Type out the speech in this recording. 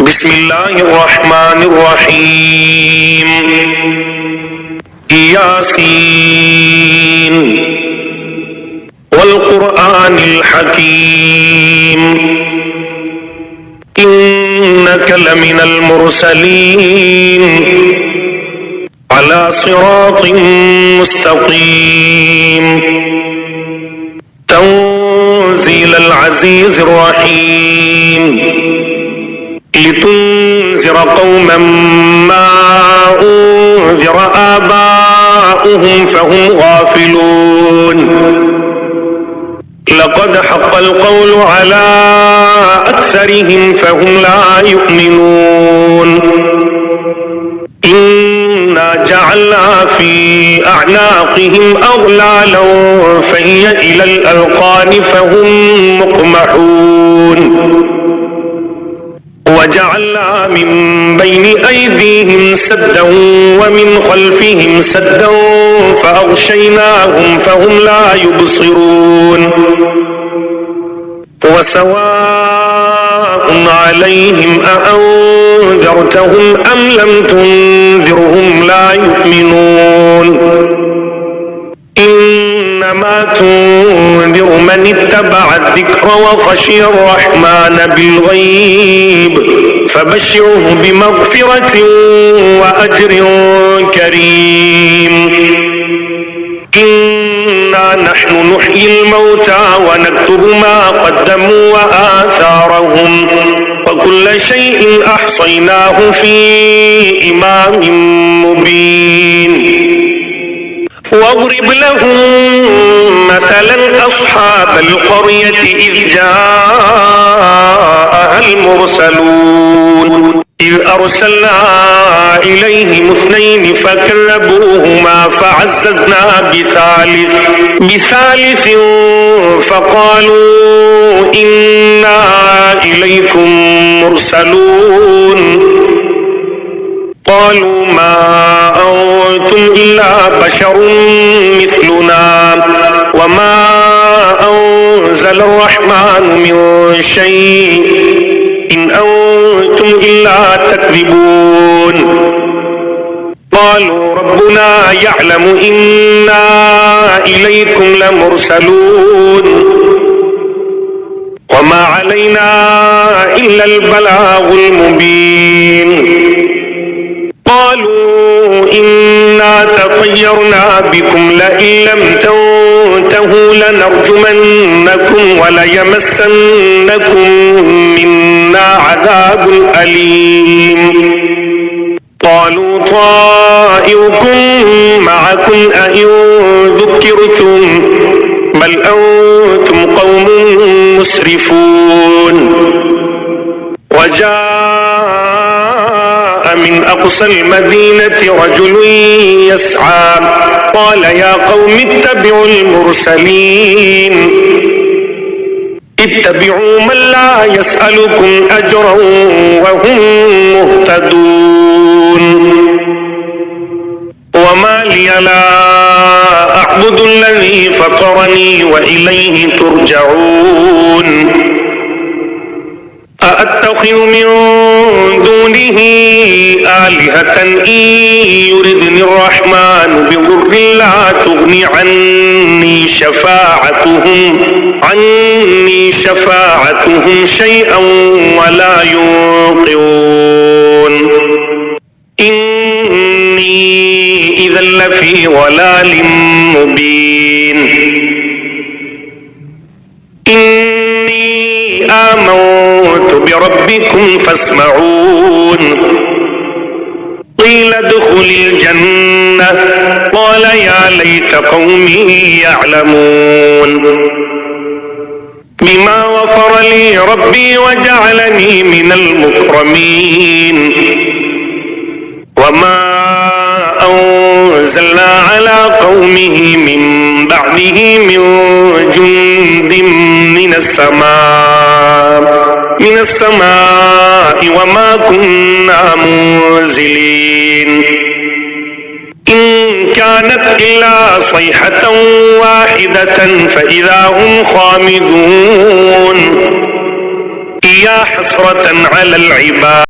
بسم الله الرحمن الرحيم ياسين والقرآن الحكيم إنك لمن المرسلين على صراط مستقيم تنزيل العزيز الرحيم لتنذر قوما ما أنذر آباؤهم فهم غافلون لقد حق القول على أكثرهم فهم لا يؤمنون إنا جعلنا في أعناقهم أغلالا فهي إلى الأذقان فهم مقمحون وجعلنا من بين أيديهم سدا ومن خلفهم سدا فأغشيناهم فهم لا يبصرون وسواء عليهم أأنذرتهم أم لم تنذرهم لا يؤمنون إنما تنذر من اتبع الذكر وخشي الرحمن بالغيب فبشره بمغفرة وأجر كريم إنا نحن نحيي الموتى ونكتب ما قدموا وآثارهم وكل شيء أحصيناه في إمام مبين واضرب لهم مثلا أصحاب القرية إذ جاءها المرسلون إذ أرسلنا إليهم اثنين فكذبوهما فعززنا بثالث فقالوا إنا إليكم مرسلون قالوا ما أنتم إلا بشر مثلنا وما أنزل الرحمن من شيء إن أنتم إلا تكذبون قالوا ربنا يعلم إنا إليكم لمرسلون وما علينا إلا البلاغ المبين قالوا إنا تطيرنا بكم لئن لم تنتهوا لنرجمنكم وليمسنكم منا عذاب أليم قالوا طائركم معكم أئن ذكرتم بل أنتم قوم مسرفون وجاء من أقصى المدينة رجل يسعى قال يا قوم اتبعوا المرسلين اتبعوا من لا يسألكم أجرا وهم مهتدون وما لي لا أعبد الذي فطرني وإليه ترجعون أأتخذ من دونه آلهة إن يردني الرحمن بضر لا تغني عني شفاعتهم شيئا ولا ينقذون إني إذا لفي ضلال مبين إني آمنت بربكم فاسمعون قيل ادخل الجنة قال يا ليت قومي يعلمون بما غفر لي ربي وجعلني من المكرمين وما أنزلنا على قومه من بعده من جند من السماء وما كنا منزلين إن كانت إلا صيحة واحدة فإذا هم خامدون يا حسرة على العباد